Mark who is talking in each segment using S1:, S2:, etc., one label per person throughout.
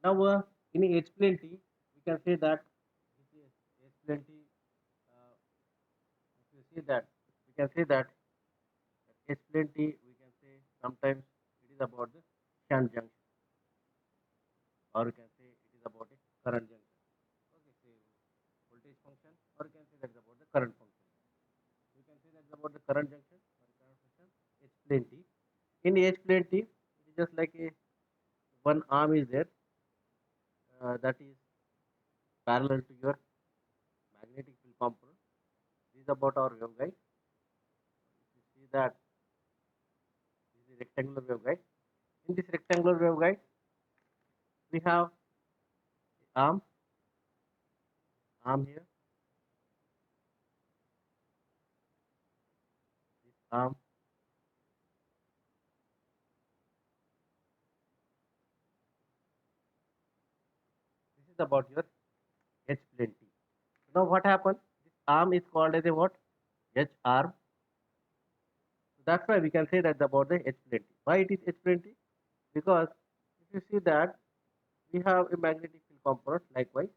S1: Now, in H plenty, we can say that this is H plenty. If you see that, we can say that H plenty. We can say sometimes it is about the shunt junction, or you can say it is about a current junction. Okay, say voltage function, or you can say that is about the current function. You can say that is about the current junction or current function. H plenty. In H plenty, it is just like a one arm is there that is parallel to your magnetic field component. This is about our waveguide. If you see that this is a rectangular waveguide. In this rectangular waveguide, we have arm, arm here, this arm. This is about your H plane T. Now what happened? This arm is called as a what? H arm. So that's why we can say that about the H plane T. Why it is H plane T? Because if you see that we have a magnetic field component likewise.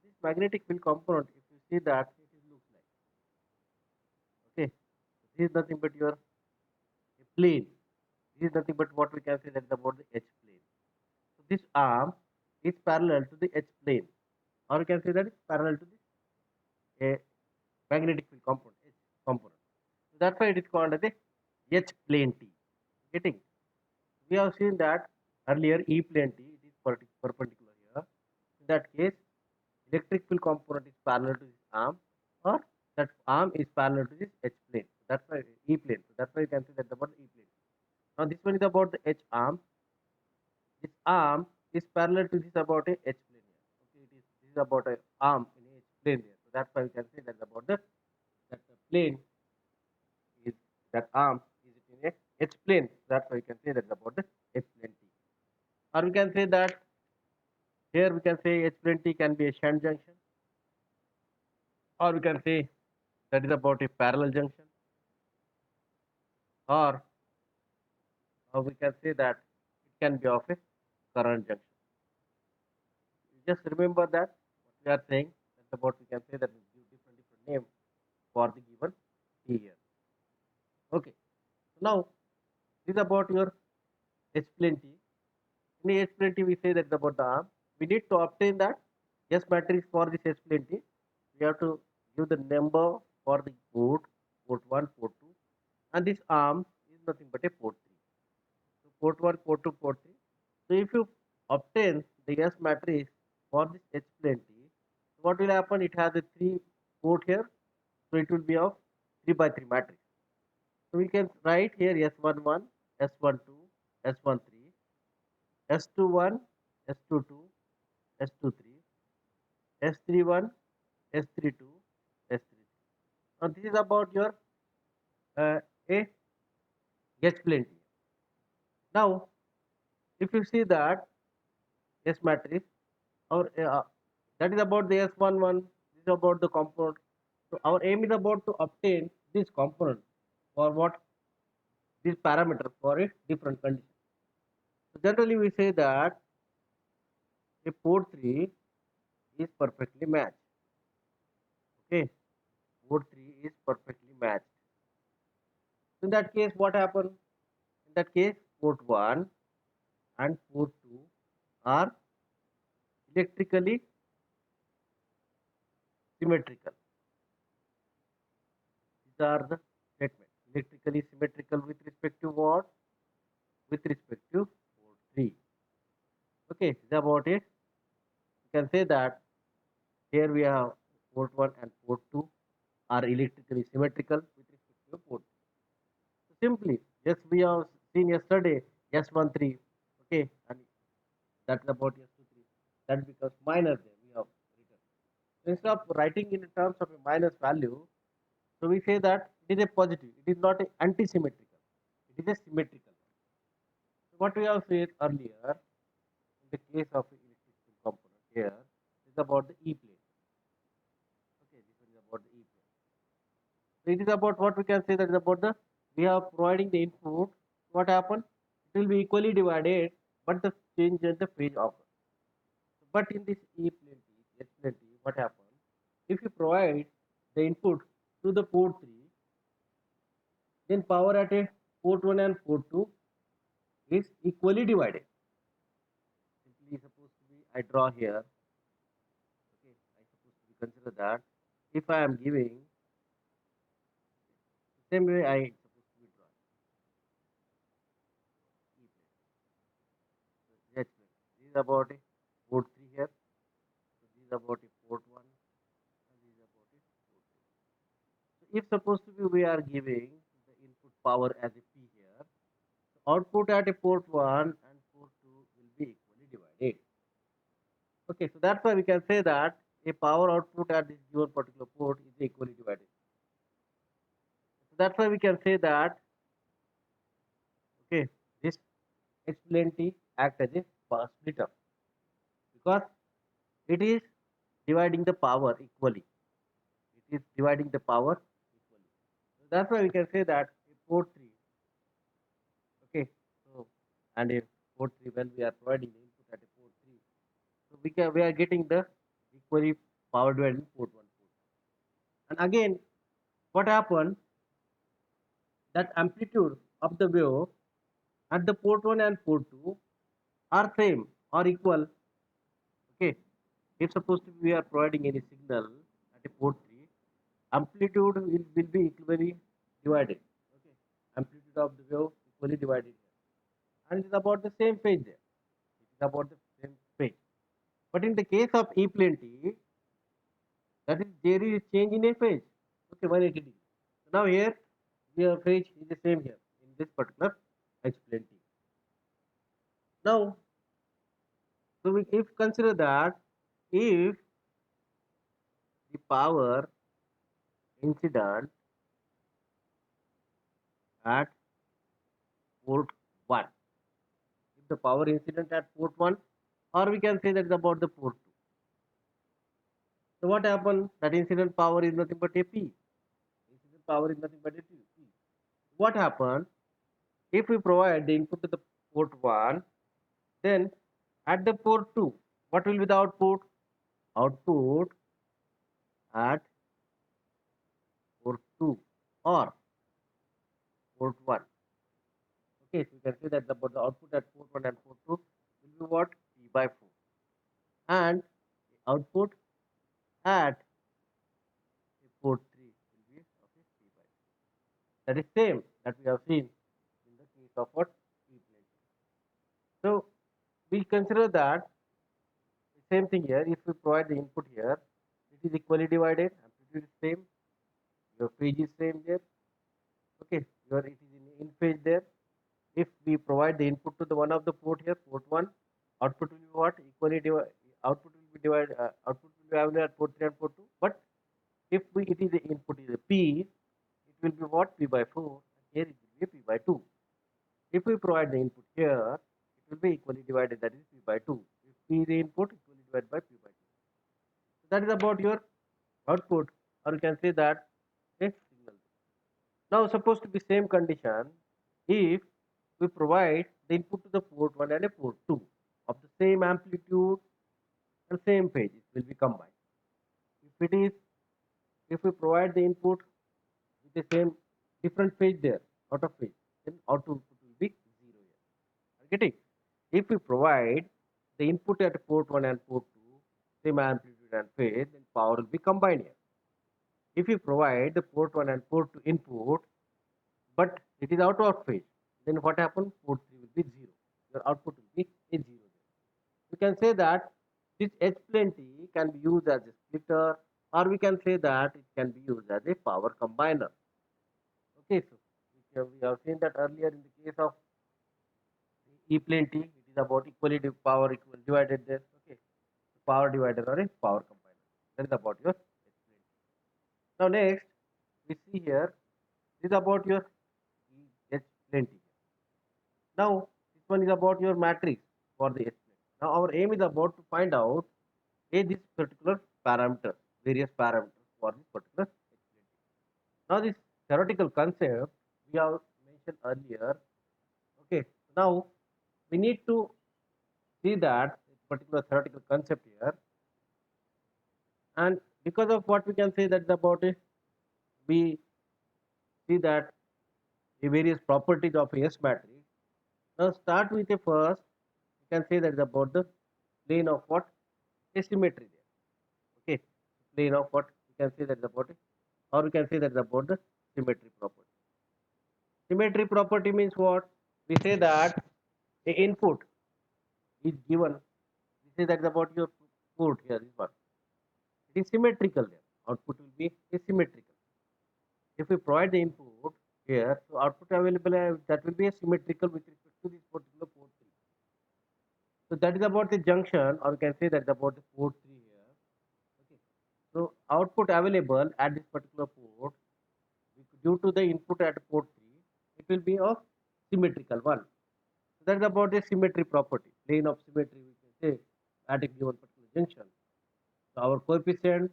S1: This magnetic field component, if you see that it is looks like okay. This is nothing but your a plane. This is nothing but what we can say that about the H plane. So this arm is parallel to the H plane, or you can say that it's parallel to the a magnetic field component, H component. So that's why it is called as a H plane T. Getting? We have seen that earlier E plane T, it is perpendicular here. In that case, electric field component is parallel to this arm, or that arm is parallel to this H plane. So that's why E plane. So that's why you can say that about E plane. Now this one is about the H arm. This arm is parallel to this about a H plane here. Okay, this is about a arm in a H plane there. So that's why we can say that about the plane is that arm is in a H plane. That's why we can say that about the H plane T. Or we can say that here we can say H plane T can be a shunt junction, or we can say that is about a parallel junction, or we can say that it can be of a current junction. You just remember that what we are saying that's about we can say that we give different name for the given T here. Okay. So now this is about your H plane T. In the H plane T we say that about the arm. We need to obtain that S matrix for this H plane T. We have to give the number for the port 1, port 2, and this arm is nothing but a port 3. So port 1, port 2, port 3. So if you obtain the S matrix for this H plane T, what will happen? It has a 3 port here, so it will be of 3 by 3 matrix. So we can write here S11, S12, S13, S21, S22, S23, S31, S32, S33. Now this is about your a H plane T. Now if you see that S matrix or that is about the S11, this is about the component. So our aim is about to obtain this component for what this parameter for a different condition. So generally we say that a port 3 is perfectly matched. Okay, port 3 is perfectly matched. In that case, what happened? In that case, port 1 and port 2 are electrically symmetrical. These are the statements. Electrically symmetrical with respect to what? With respect to port 3. Okay, this is about it. You can say that here we have port 1 and port 2 are electrically symmetrical with respect to port 3. So simply, yes, we have seen yesterday S13, okay, and that's about S23. That becomes minus there. We have written. Instead of writing in terms of a minus value, so we say that it is a positive. It is not a anti-symmetrical. It is a symmetrical. So what we have said earlier in the case of electric field component here is about the E plane. Okay, this one is about the E plane. So it is about what we can say that is about the we are providing the input. What happened? It will be equally divided, but the change in the phase occurs. But in this E plenty, H plenty, what happens? If you provide the input to the port 3, then power at a port 1 and port 2 is equally divided. Simply supposed to be, I draw here. Okay, I supposed to be consider that if I am giving the same way I supposed to be draw E plenty. So H plenty. This is about a port 3 here. So this is about a port 1 and this is about a port 2. So if supposed to be we are giving the input power as a P here, so output at a port 1 and port 2 will be equally divided. Okay, so that's why we can say that a power output at this given particular port is equally divided. So that's why we can say that, okay, this H plenty act as a power splitter because it is dividing the power equally. It is dividing the power equally. So that's why we can say that a port 3, okay, so and a port 3 when we are providing the input at a port 3, so we are getting the equally power divided in port 1 port. And again, what happened that amplitude of the wave at the port 1 and port 2 are same or equal. Okay, if supposed to be we are providing any signal at a port 3, amplitude will be equally divided. Okay, amplitude of the wave equally divided here, and it is about the same phase there. It is about the same phase. But in the case of E plenty, that is there is change in a phase. Okay, 180 degrees. So now here your phase is the same here in this particular H plenty. Now, so we if consider that if the power incident at port 1, if the power incident at port 1, or we can say that is about the port 2. So what happens? That incident power is nothing but a P. Incident power is nothing but a P. What happens if we provide the input to the port 1, then at the port 2, what will be the output? Output at port 2 or port 1. Okay, so you can say that the output at port 1 and port 2 will be what? P by 4. And the output at port 3 will be okay, P by 2. That is same that we have seen in the case of what? P plenty. So we consider that the same thing here. If we provide the input here, it is equally divided, amplitude is same, your phase is same there. Okay, your it is in phase there. If we provide the input to the one of the port here, port 1, output will be what? Equally divided. Output will be divided. Output will be available at port 3 and port 2. But if we it is the input is a P, it will be what? P by 4. And here it will be P by 2. If we provide the input here, it will be equally divided. That is P by 2. If P is the input, equally divided by P by 2. So that is about your output, or you can say that a signal. Now, suppose to be same condition, if we provide the input to the port 1 and a port 2 of the same amplitude and same phase, it will be combined. If we provide the input with the same different phase there, out of phase, then output will be 0 here. Are you getting? If we provide the input at port 1 and port 2, same amplitude and phase, then power will be combined here. If you provide the port 1 and port 2 input, but it is out of phase, then what happens? Port 3 will be 0. Your output will be a 0 there. We can say that this H plenty can be used as a splitter, or we can say that it can be used as a power combiner. Okay, so we have seen that earlier in the case of E plenty, it is about equally power equal divided there. Okay, power divider or a power combiner. That is about your H plenty. Now next we see here this is about your H plenty. Now this one is about your matrix for the H plenty. Now our aim is about to find out this particular parameter, various parameters for this particular H plenty. Now this theoretical concept we have mentioned earlier. Okay, now we need to see that particular theoretical concept here. And because of what we can say that about it, we see that the various properties of a S matrix. Now start with the first. We can say that is about the plane of what? Asymmetry there. Okay. Plane of what? We can say that is about it. Or we can say that is about the symmetry property. Symmetry property means what? We say that the input is given. We say that is about your port here. This one. It is symmetrical there. Output will be asymmetrical. If we provide the input here, so output available that will be asymmetrical with respect to this particular port 3. So that is about the junction, or we can say that is about the port 3 here. Okay. So output available at this particular port, due to the input at port 3, it will be of symmetrical one. So that is about the symmetry property, plane of symmetry we can say at a given particular junction. So our coefficient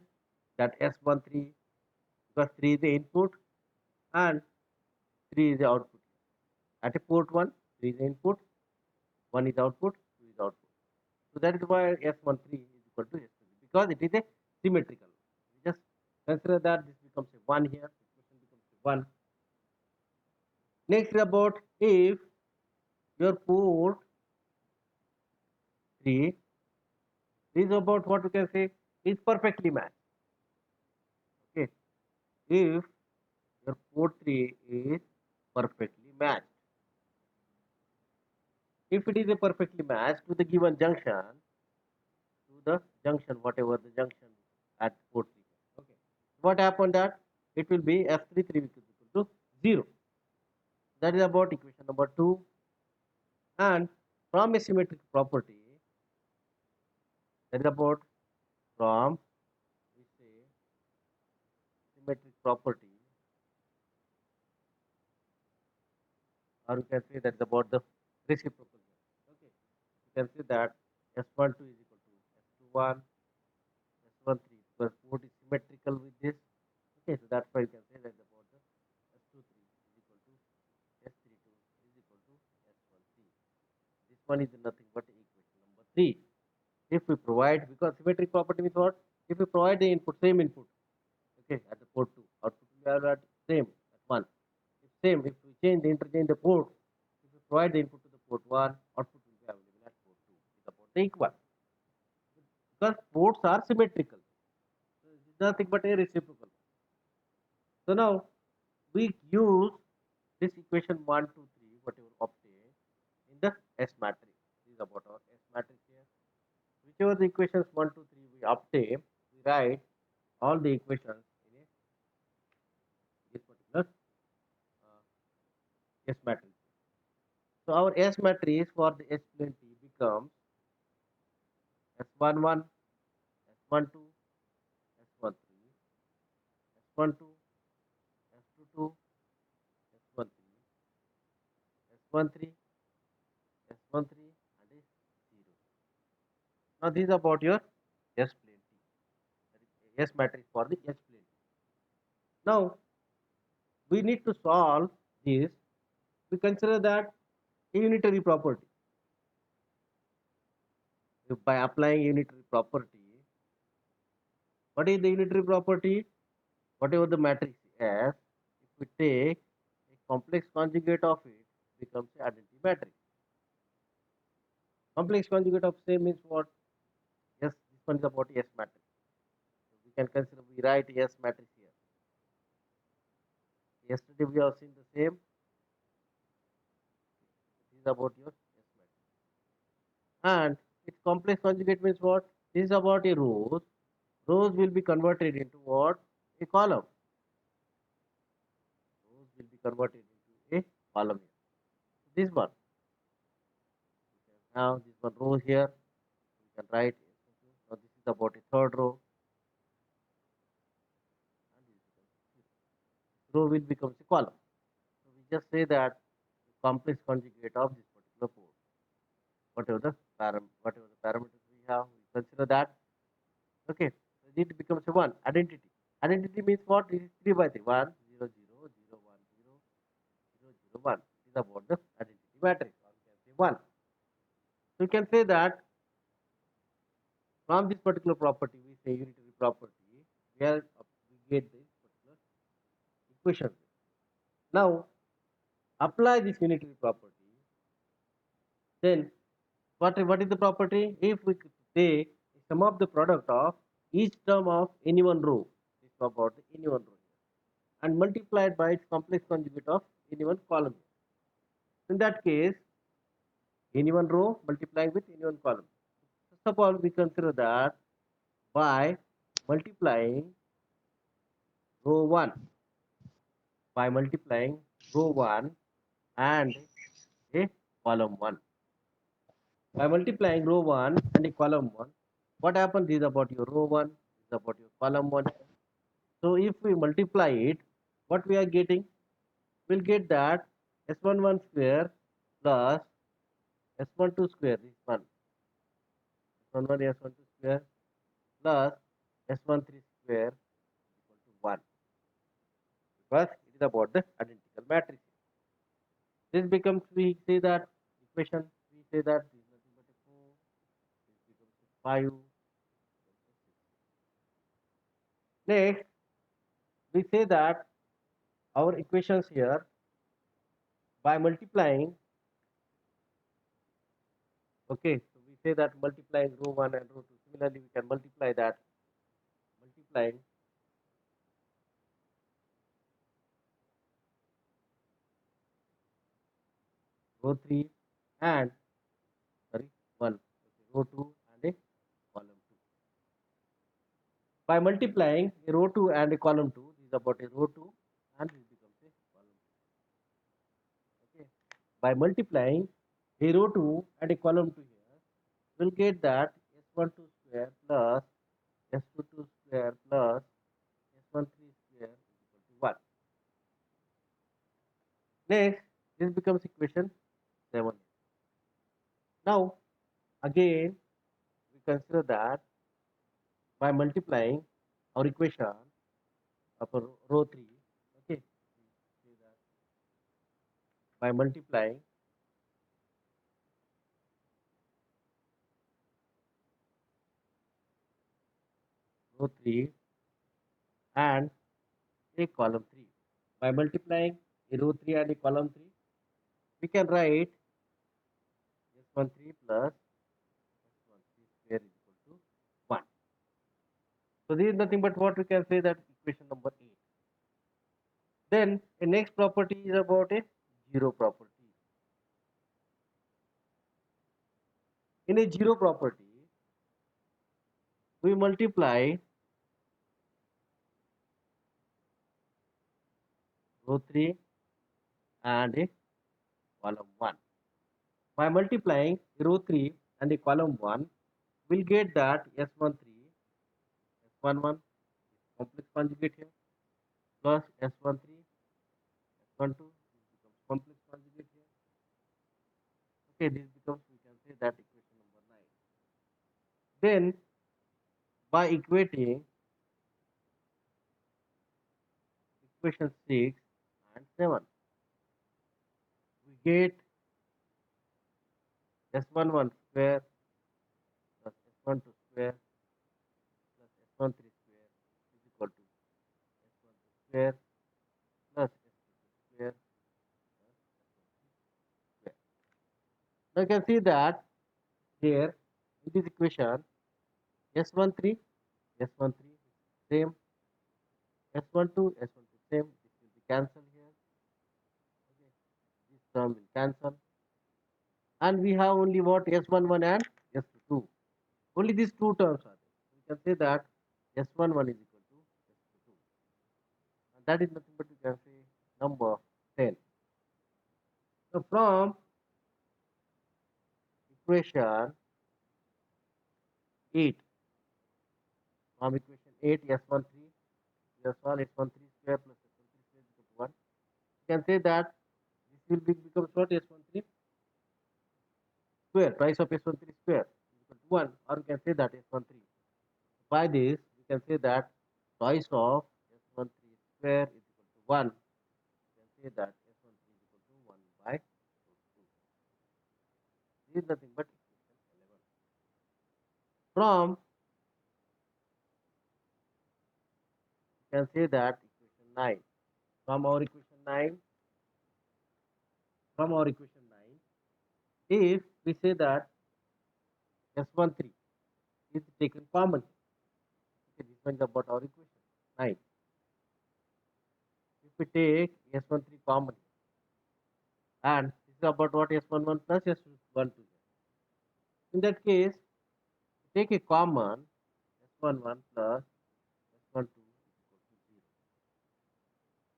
S1: that S13, because 3 is the input and 3 is the output. At a port 1, 3 is the input, 1 is output, 2 is output. So that is why S13 is equal to S13 because it is a symmetrical. We just consider that this becomes a 1 here, equation becomes a 1. Next about if your port 3 is about what we can say is perfectly matched. Okay, if your port 3 is perfectly matched. If it is a perfectly matched to the given junction, whatever the junction at port 3. Okay. What happened that it will be S33 is equal to 0. That is about equation number 2. And from a symmetric property, that is about from we say symmetric property, or you can say that is about the reciprocal. Okay. You can say that S12 is equal to S21, S13 because port is symmetrical with this. Okay, so that's why you can say that about the S23 is equal to S32 is equal to S13. This one is nothing but equation number 3. If we provide, because symmetric property means what? If we provide the input, same input, okay, at the port 2, output will be at same at 1. If same, if we interchange the port, if we provide the input to the port 1, output will be available at port 2. It's about the equal. Because ports are symmetrical. So it is nothing but a reciprocal. So now we use this equation 1, 2, 3, whatever obtained in the S matrix. This is about our S matrix here. Whichever the equations 1, 2, 3 we obtain, we write all the equations in this particular S matrix. So our S matrix for the S plane T becomes S11, S12, S13, S12, S22, S13, S13, S13, and a 0. Now this is about your S plane T. That is S matrix for the S plane T. Now we need to solve this. We consider that a unitary property. If by applying unitary property, what is the unitary property? Whatever the matrix S, if we take a complex conjugate of it, becomes an identity matrix. Complex conjugate of same means what? Yes, this one is about S matrix. So we can consider, we write S matrix here. Yesterday we have seen the same. This is about your S matrix. And its complex conjugate means what? This is about a rows. Rows will be converted into what? A column. Rows will be converted into a column here. This one. Now this one row here. We can write. Now this is about a third row. And this row will become a column. So we just say that the complex conjugate of this particular port. Whatever the parameters we have, we consider that. Okay. So it becomes a one identity. Identity means what? It is 3 by 3. 1, 0, 0, 0, 1, 0, 0, 0, 1. It is about the identity matrix. Or we can say 1. So you can say that From this particular property, we say unitary property, where we get this particular equation. Now, apply this unitary property. Then, what is the property? If we say sum of the product of each term of any one row, this is about any one row, and multiplied by its complex conjugate of any one column. In that case, any one row multiplying with any one column. First of all, we consider that by multiplying row 1, by multiplying row 1 and a column 1. By multiplying row 1 and a column 1, what happens is about your row 1, is about your column 1. So if we multiply it, what we are getting? We'll get that S11 square plus S12 square is 1. S11 S12 square plus S13 square is equal to 1. Because it is about the identical matrix. This becomes, we say that equation, we say that this is nothing but a 4, this becomes a 5. Next, we say that our equations here by multiplying, okay, so we say that multiplying row 1 and row 2, similarly we can multiply that, multiplying row 3 and, sorry, 1, okay, row 2 and a column 2. By multiplying a row 2 and a column 2, this is about a row 2 and this becomes a column 2. Okay. By multiplying a row 2 and a column 2 here, we'll get that S12 square plus S22 square plus S13 square is equal to 1. Next, this becomes equation 7. Now, again, we consider that by multiplying our equation of row 3, okay, we say that by multiplying row 3 and a column 3. By multiplying a row 3 and a column 3, we can write S13 plus S13 square is equal to 1. So this is nothing but what we can say that equation number 8. Then the next property is about a zero property. In a zero property, we multiply row 3 and a column 1. By multiplying row 3 and a column 1, we'll get that S13, S11 complex conjugate here plus S13, S12 becomes complex conjugate here. Okay, this becomes, we can say that equation number 9. Then by equating equation 6 and 7, we get S11 square plus S12 square plus S13 square is equal to S12 square plus S22 square plus S13 square. Now you can see that here in this equation S13, S13 same, S12, S12 same, this will be cancelled here. Okay, this term will cancel. And we have only what S11 and S22. Only these two terms are there. We can say that S11 is equal to S22. And that is nothing but we can say number 10. So from equation 8, from equation 8, S13, S1, S13 square plus S13 square is equal to 1. You can say that this will become what S13 square, twice of S13 square is equal to 1. Or we can say that S13. By this, we can say that twice of S13 square is equal to 1. We can say that S13 is equal to 1 by root 2. This is nothing but equation 11. From can say that equation 9. From our equation 9, from our equation 9, if we say that S13 is taken common, okay, this means about our equation 9. If we take S13 common, and this is about what S11 plus S12. In that case, take a common S11 plus S12 is equal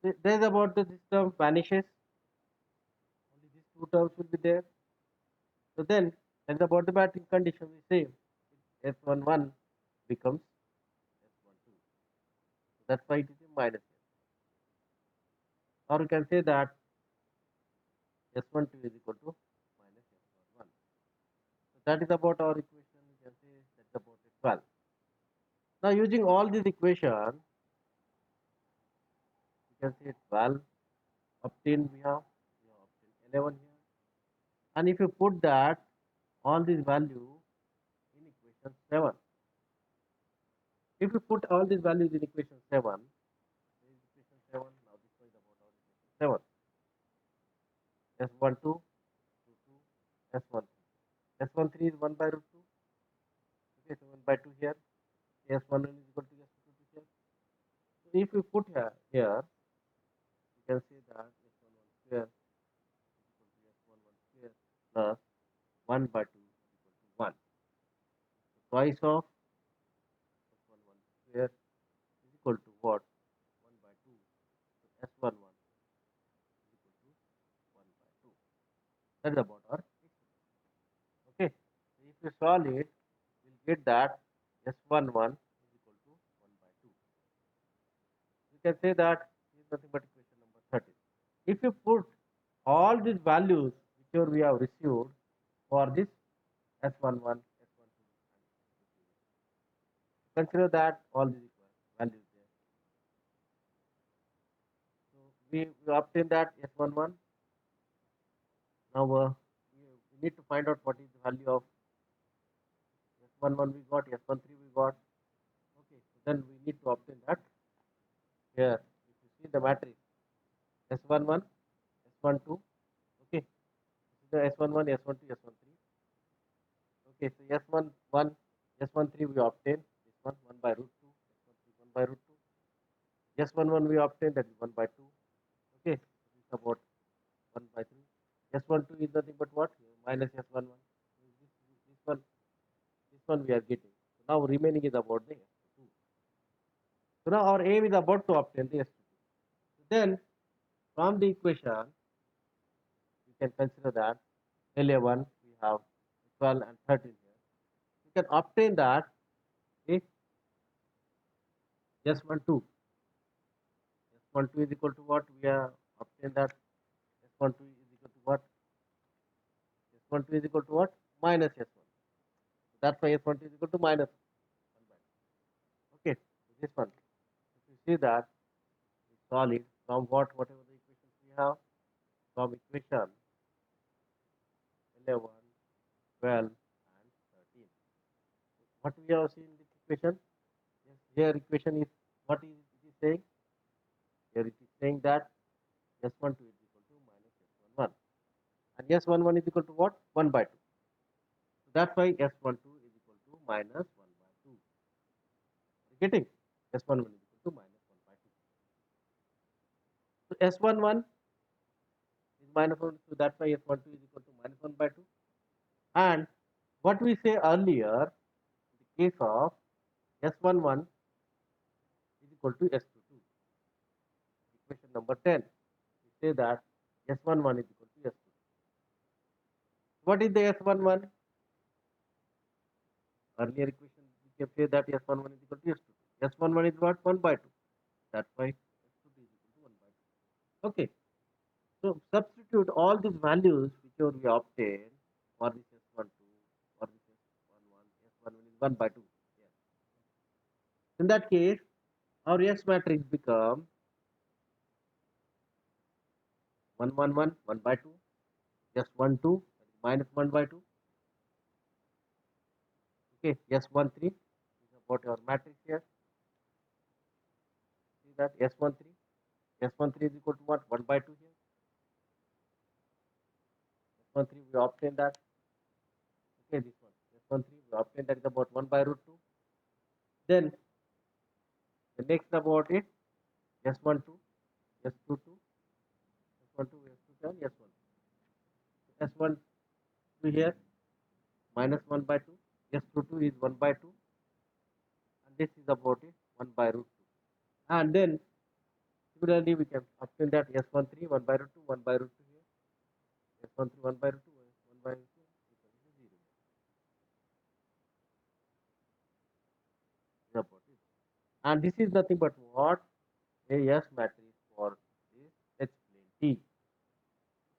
S1: to 0. There is about the system vanishes, only these two terms will be there. So then, as about the batting condition, we say S11 becomes S12. So that's why it is a minus S. Or you can say that S12 is equal to minus S11. So that is about our equation. You can say that's about a 12. Now using all these equations, you can say 12 obtained we have obtained 11 here. And if you put that all these value in equation 7, if you put all these values in equation 7, this is equation 7, now this one is about our equation 7. S12, 22, S13. S13 is 1 by root 2. Okay, so 1 by 2 here. S11 is equal to S22 here. So if you put here, you can see that S11 square is equal to S11 square plus 1 by 2 is equal to 1. So twice of S11 square is equal to what? 1 by 2. So S11 is equal to 1 by 2. That is about our experiment. Okay. So if you solve it, we'll get that S11 is equal to 1 by 2. You can say that is nothing but equation number 13. If you put all these values which we have received for this S11, S12, and consider that all these values there. So we obtain that S11. Now we need to find out what is the value of S11 we got, S13 we got. Okay, so then we need to obtain that here. If you see the matrix S11, S12, okay, this is the S11, S12, S13. Okay, so S11, S13 we obtain this one 1 by root 2, S13 1 by root 2. S11 we obtain that is 1 by 2. Okay, this is about 1 by 3. S12 is nothing but what? Minus S11. This one we are getting. So now remaining is about the S2. So now our aim is about to obtain the S2. So then from the equation we can consider that 11 we have 12 and 13 here. We can obtain that if S12 S12 is equal to what? We have obtained that S12 is equal to what? S12 is equal to what? Minus S1. So that's why S12 is equal to minus 1 by 2. Okay, so this one. If you see that it's solid from whatever the equations we have, from equation 11, 12, and 13. So what we have seen in this equation? Yes, here equation is what is it is saying? Here it is saying that S12 is equal to minus S11. And S11 is equal to what? 1 by 2. So that's why S12 is equal to minus 1 by 2. Are you getting? S11 is equal to minus 1 by 2. So S11 is minus 1, so that's why S12 is equal to minus 1 by 2. And what we say earlier, in the case of S11 is equal to S22, equation number 10, we say that S11 is equal to S22. What is the S11? Earlier equation we can say that S11 is equal to S22. S11 is what? 1 by 2. That's why S22 is equal to 1 by 2. Okay. So substitute all these values which we obtain for this S12, for this S11, S11 is 1 by 2. Yes. In that case, our S matrix become 1, 1, 1, 1 by 2, just 1, 2, that is minus 1 by 2. Okay, just 1, 3. This is about our matrix here. see that S13 is equal to what? 1 by 2 here. S13 we obtain that. Okay, this one. S13 we obtain that is about 1 by root 2. Then the next about it S12, S22, S12, S22, and S1. S12 here minus 1 by 2. S22 is 1 by 2. And this is about it 1 by root 2. And then similarly we can obtain that S13 1 by root 2, 1 by root 2 here. S13 1 by root 2, 1 by root 2 equal to 0. Is about it. And this is nothing but what? A S matrix for this H plane T.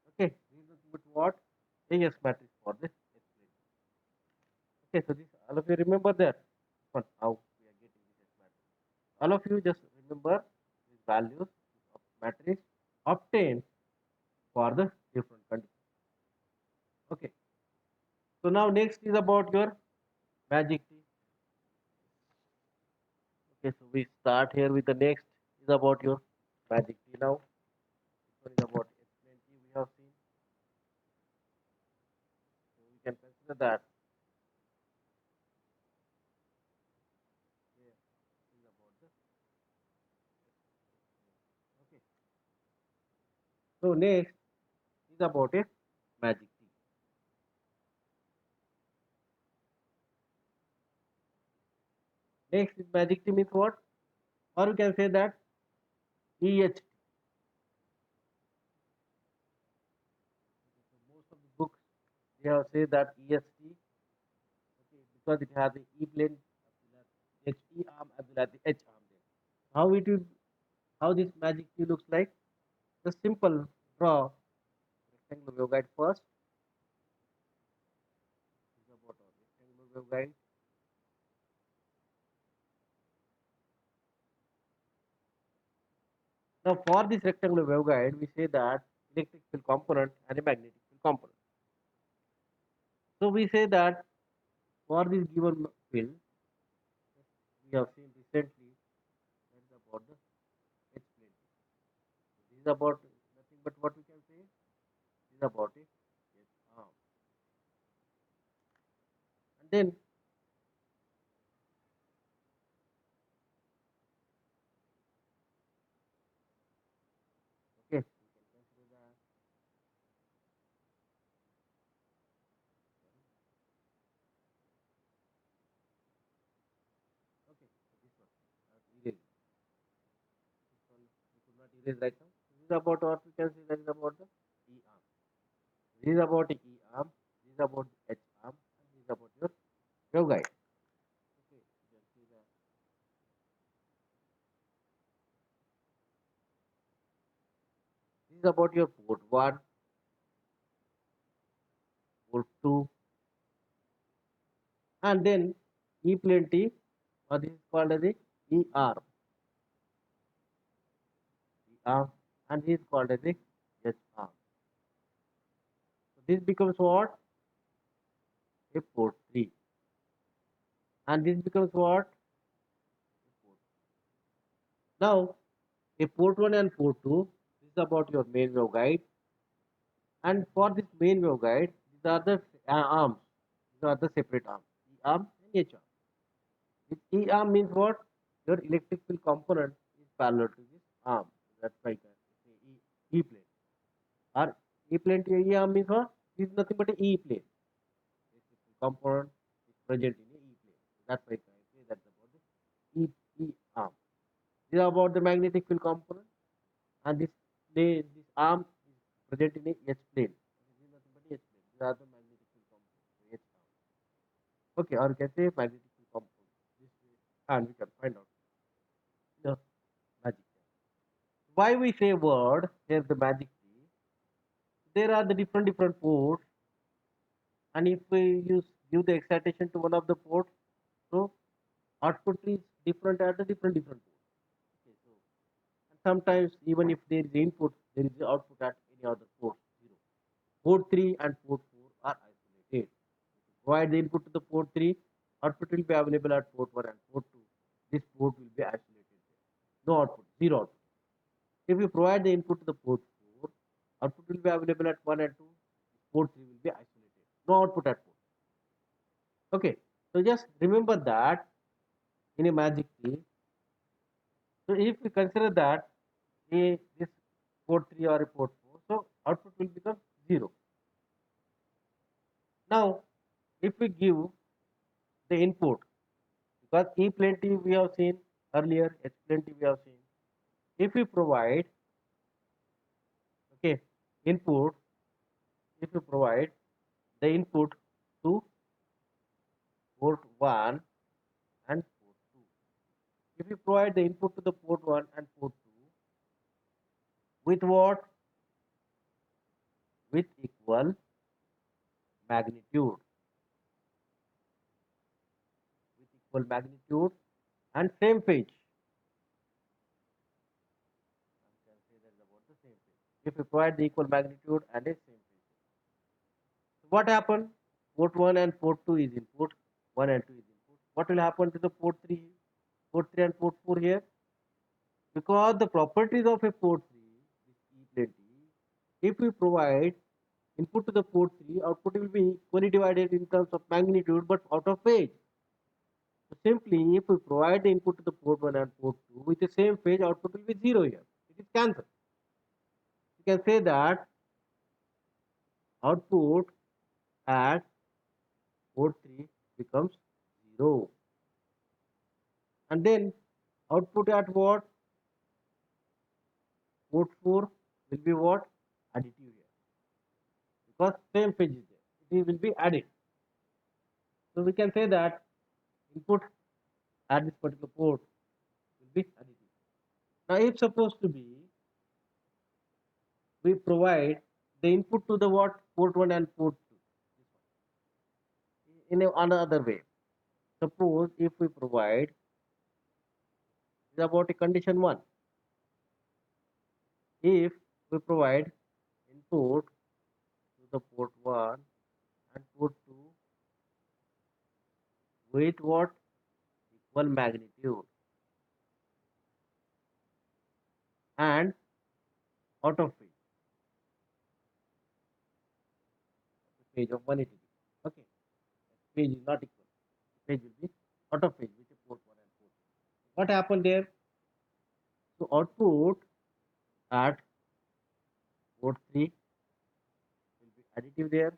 S1: Okay, this is nothing but what? A S matrix for this H plane T. Okay, so this all of you remember that one how we are getting this H matrix. All of you just remember these values of matrix obtained for the different conditions. Okay, so now next is about your magic T. Okay, so we start here with the next is about your magic T now. This one is about H plane T we have seen. So we can consider that here is about the okay. So next is about a magic T. Next is magic T means what? Or we can say that EHT. So most of the books they have said that EST okay, because it has the E plane HE arm as well as the H arm there. How it will how this magic T looks like? The simple draw rectangular waveguide first. This is about our rectangular waveguide. Now for this rectangular waveguide, we say that electric field component and a magnetic field component. So we say that for this given field, we have seen recently that is about the H plane. This is about nothing but what we can say. This is about it. Yes, and then okay, we can consider that. Okay, so this one. Erase. This one we could not erase right now. This is about what we can say that is about the E arm. This is about the E arm. This is about the H arm. And this is about your waveguide. Okay, you can see that. This is about your port 1, port 2, and then E plane T, or this is called as the E arm, E arm, and this is called as the H arm. So this becomes what? A port 3, and this becomes what? A port. Now, a port 1 and port 2, this is about your main waveguide, and for this main waveguide, these are the arms, these are the separate arms, E arm and H arm. This E arm means what? Your electric field component is parallel to this arm. That's why I can say E plane. Or E plane to E arm means what? This is nothing but an E plane. Electric field component is present in a E plane. That's why I can say that's about the E arm. This is about the magnetic field component, and this arm is present in a H plane. This is nothing but H plane. These are the magnetic field components. So H arm. Okay, or you can say magnetic field component. This way, and we can find out the magic. Why we say word here the magic key? There are the different ports, and if we use give the excitation to one of the ports, so output is different at the different ports. Okay, so and sometimes even if there is input, there is the output at any other port zero. Port 3 and port 4 are isolated. Provide the input to the port 3, output will be available at port 1 and port 2. This port will be isolated there. No output, 0 output. If we provide the input to the port 4, output will be available at 1 and 2. Port 3 will be isolated. No output at port. Okay. So just remember that in a magic key. So if we consider that this port 3 or a port 4, so output will become 0. Now, if we give the input, because E plenty we have seen earlier, H plenty we have seen. If we provide, okay, input, if we provide the input to port 1 and port 2. If we provide the input to the port 1 and port 2 with what? With equal magnitude. With equal magnitude and same phase. I can say that is about the same phase. If we provide the equal magnitude and a same phase. So what happened? Port 1 and port 2 is input, 1 and 2 is input. What will happen to the port 3? Port 3 and port 4 here? Because the properties of a port 3 is E plenty, if we provide input to the port 3, output will be equally divided in terms of magnitude but out of phase. So simply, if we provide the input to the port 1 and port 2 with the same phase, output will be 0 here. It is cancelled. You can say that output at port 3 becomes 0. And then output at what? Port 4 will be what? Additive here. Because same phase is there. It will be added. So we can say that input at this particular port will be additive. Now if supposed to be we provide the input to the what? Port 1 and port 2 in another way. Suppose if we provide is about a condition 1. If we provide input to the port 1 and port 2 with what? Equal magnitude and out of phase of 180 degree. Okay, phase is not equal. Phase will be out of phase with the port 1 and port 2. What happened there? So output at port 3 will be additive there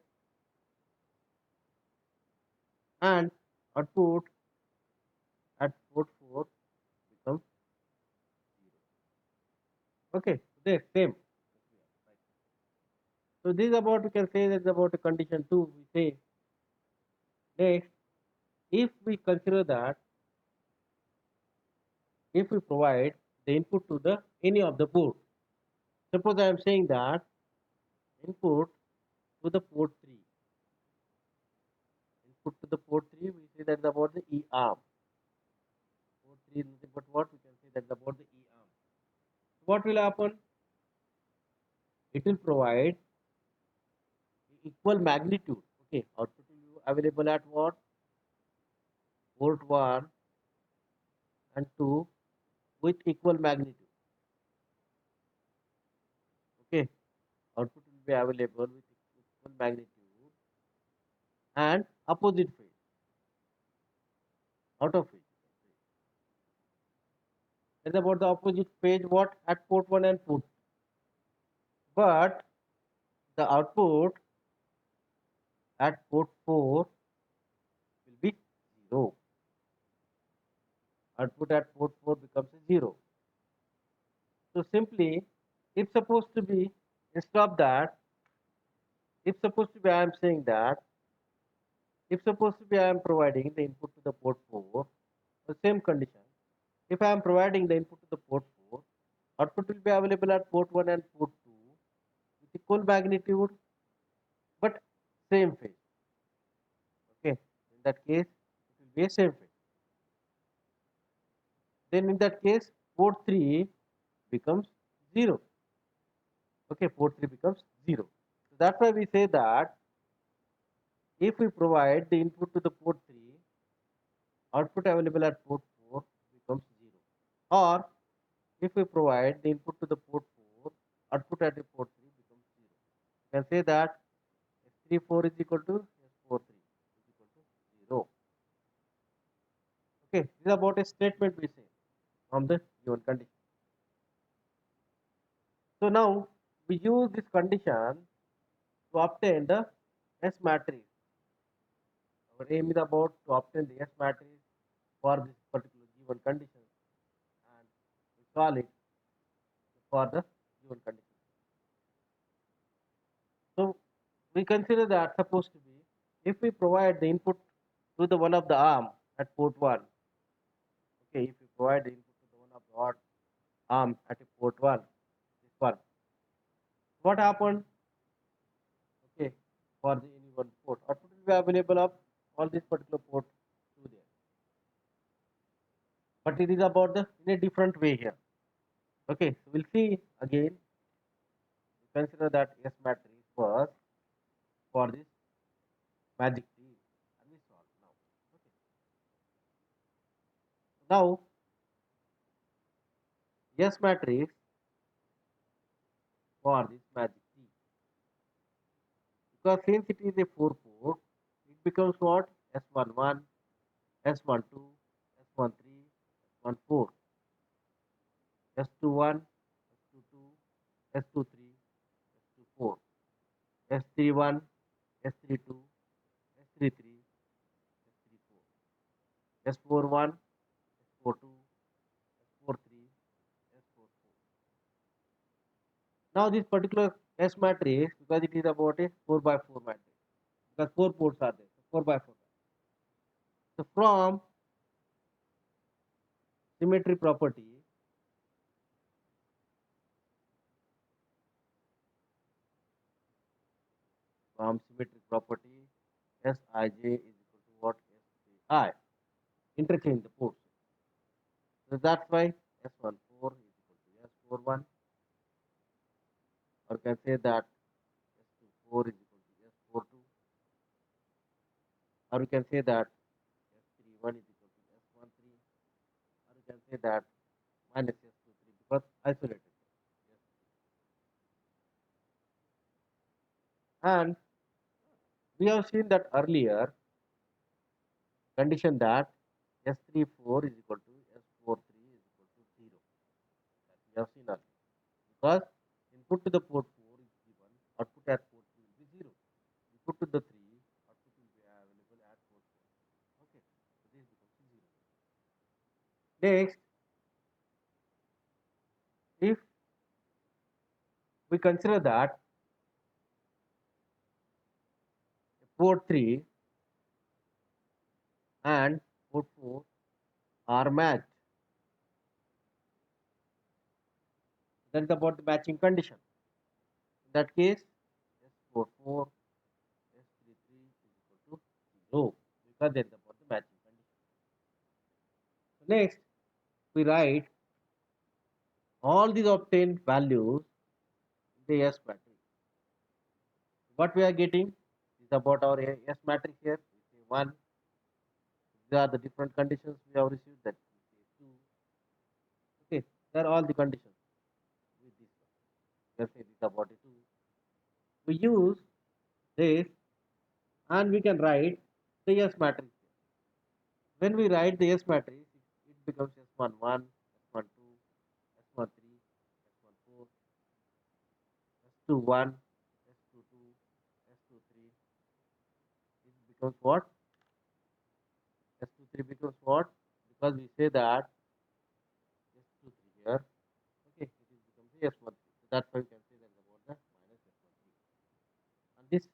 S1: and output at port 4 becomes 0. Okay, so they same. So this is about, we can say that is about a condition 2. We say next, if we consider that if we provide the input to the any of the port, suppose I am saying that input to the port 3, input to the port 3, we say that is about the E arm. Port 3 is nothing but what? We can say that is about the E arm. What will happen? It will provide equal magnitude. Okay, output will be available at what? Port 1 and 2 with equal magnitude. Okay, output will be available with equal magnitude and opposite phase, out of phase. That's about the opposite phase what? At port 1 and port 2. But the output at port 4 will be 0. Output at port 4 becomes a 0. So simply, if supposed to be, instead of that, if supposed to be I am saying that, if supposed to be I am providing the input to the port 4, the same condition, if I am providing the input to the port 4, output will be available at port 1 and port 2 with equal magnitude but same phase. Okay, in that case, it will be a same phase. Then in that case, port 3 becomes 0. Okay, port 3 becomes 0. So that's why we say that if we provide the input to the port 3, output available at port 4 becomes 0. Or If we provide the input to the port 4, output at the port 3 becomes 0. You can say that S34 is equal to S43 is equal to 0. Okay, this is about a statement we say from the given condition. So now we use this condition to obtain the S matrix. Our aim is about to obtain the S matrix for this particular given condition, and we call it for the given condition. So we consider that supposed to be if we provide the input to the one of the arm at port 1. Okay, if we provide the input to the one of the arm at a port 1, this one, what happened? Okay, for the any one port, output will be available of all this particular port 2 there. But it is about the in a different way here. Okay, so we'll see again. Consider that S matrix was for this magic T, and we solve now. Okay, now S matrix for this magic T, because since it is a 4 port, it becomes what? S11, S12, S13, S14, S21, S22, S23, S24, S31, S32, S33, S34, S41, S42, S43, S44. Now this particular S matrix, because it is about a 4 by 4 matrix, because 4 ports are there, so 4 by 4. So symmetry property, from symmetry property, Sij is equal to what? Si. Interchange the ports. So that's why S14 is equal to S41, or can say that S24 is equal to S42, or we can say that S31 is equal to S13, or we can say that minus S23 because isolated. Yes. And we have seen that earlier condition that S34 is equal to S43 is equal to 0. That we have seen earlier. Because input to the port 4 is given, output at port 2 will be 0. Input to the 3, output will be available at port 4. Okay, so this becomes 0. Next, if we consider that port 3 and port 4 are matched, that is about the matching condition. In that case, S44, S33 is equal to 0 because that is about the matching condition. So next, we write all these obtained values in the S matrix. What we are getting is about our S matrix here. We say 1. These are the different conditions we have received. That we say 2. Okay, they are all the conditions with this one. Let's say this is about a 2. We use this and we can write the S matrix. When we write the S matrix, it becomes S11, S12, S13, S14, S21, S22, S23. It becomes what? S23 becomes what? Because we say that S23 here. Okay, it is becomes the S13. So that's why we can say that is about the minus S13. And this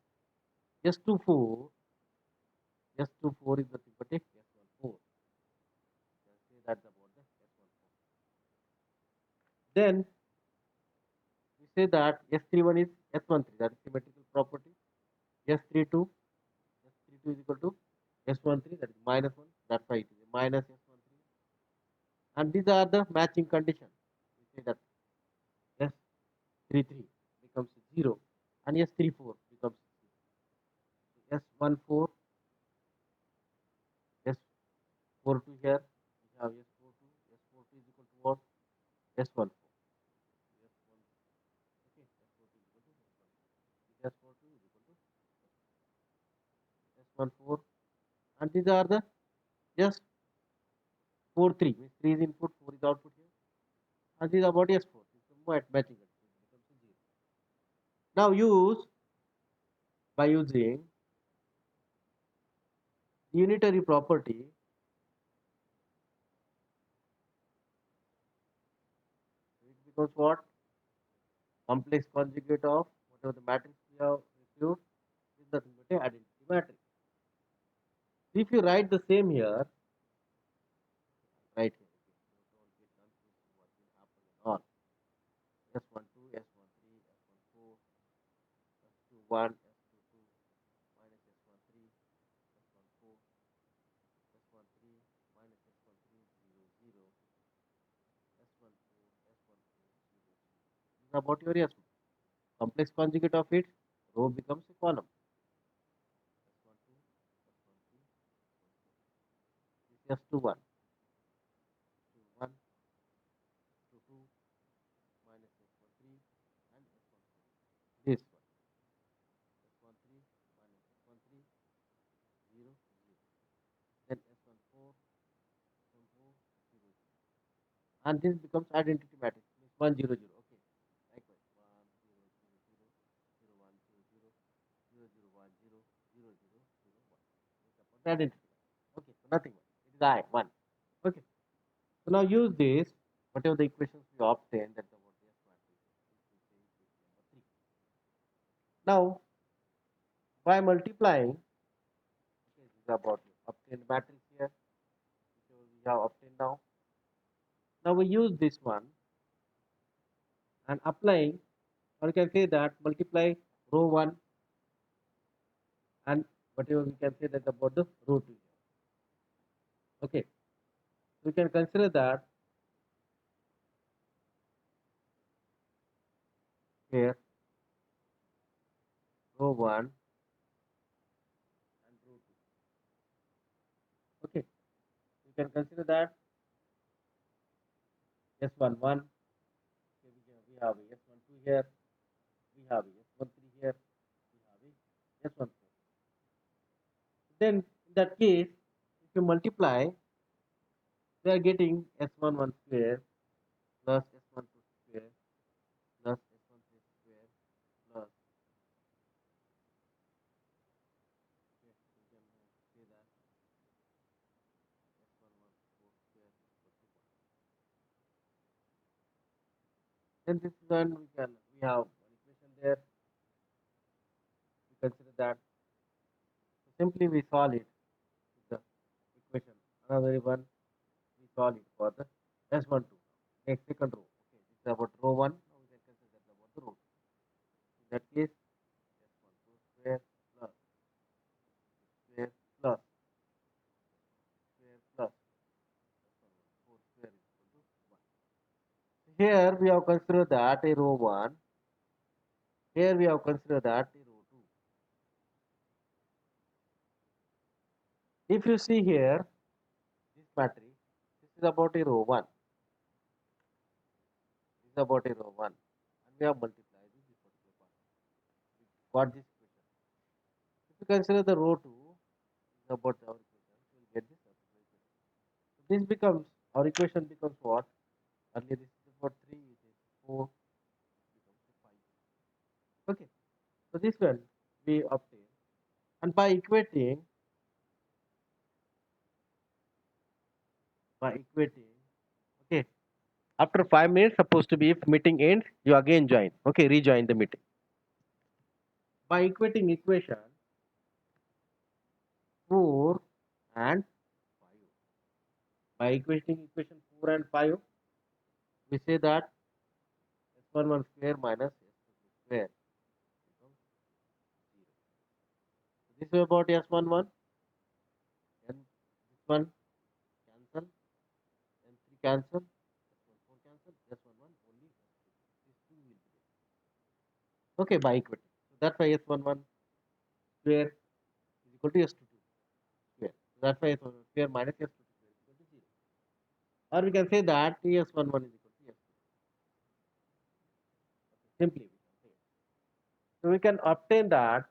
S1: S24, S24 is nothing but a S14. You can say that's about the S14. Then we say that S31 is S13, that is symmetrical property. S32, S32 is equal to S13, that is minus 1. That's why it is a minus S13. And these are the matching conditions. We say that S33 becomes 0 and S34 becomes 0. S14, S42 here. We have S42. S42 is equal to what? S14. S1, okay, S14 is equal to S1. S42 is equal to S14, and these are the just 4 3 means 3 is input, 4 is output here, and these are about S4. It's matching it. So it becomes a 0. Now use by using unitary property, it becomes what? Complex conjugate of whatever the matrix we have received is nothing but a identity matrix. If you write the same here, right here, don't get confused what will happen and all. S12, S13, S14, S21, S22, minus S13, S14, S13, minus S13, 0, 0, S14, S14, 0, 0. This is about your S1. Complex conjugate of it, row becomes a column. S12, S13, this is S21, S21, S22, minus S13, and S14. This one, S13, minus S13, 0, 0. Then S14, S14, 0, 0. And this becomes identity matrix, means 1, 0, 0. Okay. Likewise, 1, 0, 0, 0, 0, 1, 0, 0, 0, 0, 1, 0, 0, 0, 0, 1. It's about identity matrix. Okay, so nothing much. It is I, 1. Okay. So now use this, whatever the equations we obtain, that's about the S matrix. Equation number 3. Now, by multiplying, okay, this is about you obtained matrix here, which we have obtained now. Now we use this one and applying, or you can say that multiply row 1 and whatever we can say that about the row 2 here. Okay, we can consider that here row 1 and row 2. Okay, we can consider that S11, okay, we have a S12 here, we have a S13 here, we have a S14. Then in that case, if you multiply, we are getting S11 square plus S12 square plus S13 square plus, okay, we can say that S11 whole square is equal to 1. Then this one we have one equation there. We consider that. So simply we solve it with the equation. Another one we solve it for the S12. Next second row. Okay, this is about row 1. Now we can consider that about the row 2. In that case, S12 square plus square plus square plus S11 whole square is equal to 1. Here we have considered that a row 1. Here we have considered that a row 2. If you see here, this matrix, this is about a row 1. This is about a row 1. And we have multiplied with this particular part. We got this equation. If you consider the row 2, this is about our equation, we will get this particular equation. So this becomes, our equation becomes what? Earlier this is about 3, it is 4, becomes 5. Okay. So this one we obtain. And by equating, okay, after 5 minutes, supposed to be if meeting ends, you again join. Okay, rejoin the meeting. By equating equation 4 and 5. By equating equation 4 and 5, we say that S11 square minus S22 square becomes 0. So this is about S11, then this one cancel, then 3 cancel, S14 cancel, S11 only S22. These 2 will be there. Okay, by equating. So that's why S11 square is equal to S22 square. So that's why S11 square minus S22 square is equal to 0. Or we can say that S11 is equal to S22. Simply we can say. So we can obtain that.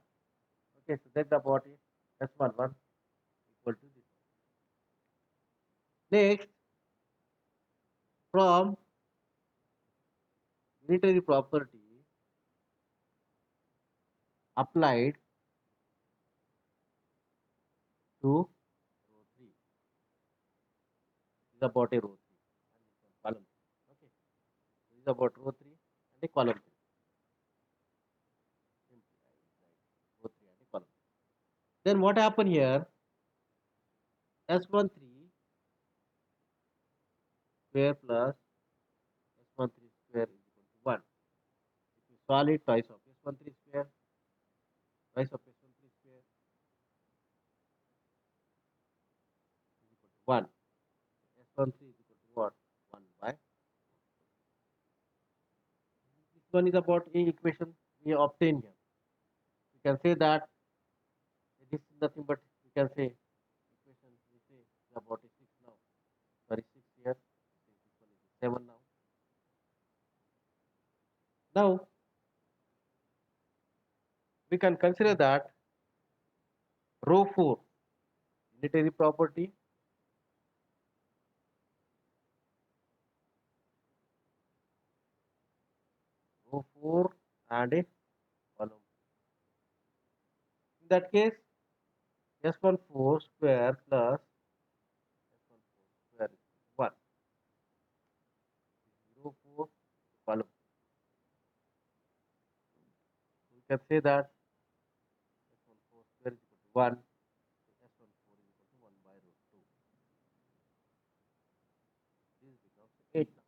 S1: Okay, so that the body S11 equal to this. Next, from unitary property applied to row 3. This is about a row 3 and this one column 3. Okay, this is about row 3 and a column 3. Simply I will write row 3 and a column 3. Then what happened here? S13 square plus S13 square is equal to 1. If you solve it, twice of S13 square, twice of S13 square is equal to 1. S13 is equal to what? 1 by. This one is about a equation we obtain here. We can say that this is nothing but we can say equation we say about a 6 now. Sorry, 6 here. This one is 7 now. Now we can consider that row 4 unitary property row 4 and a column. In that case, S14 square plus S14 square is 1. 0 4 column. We can say that S14 square is equal to 1. So S14 is equal to 1 by root 2. This becomes 8 now.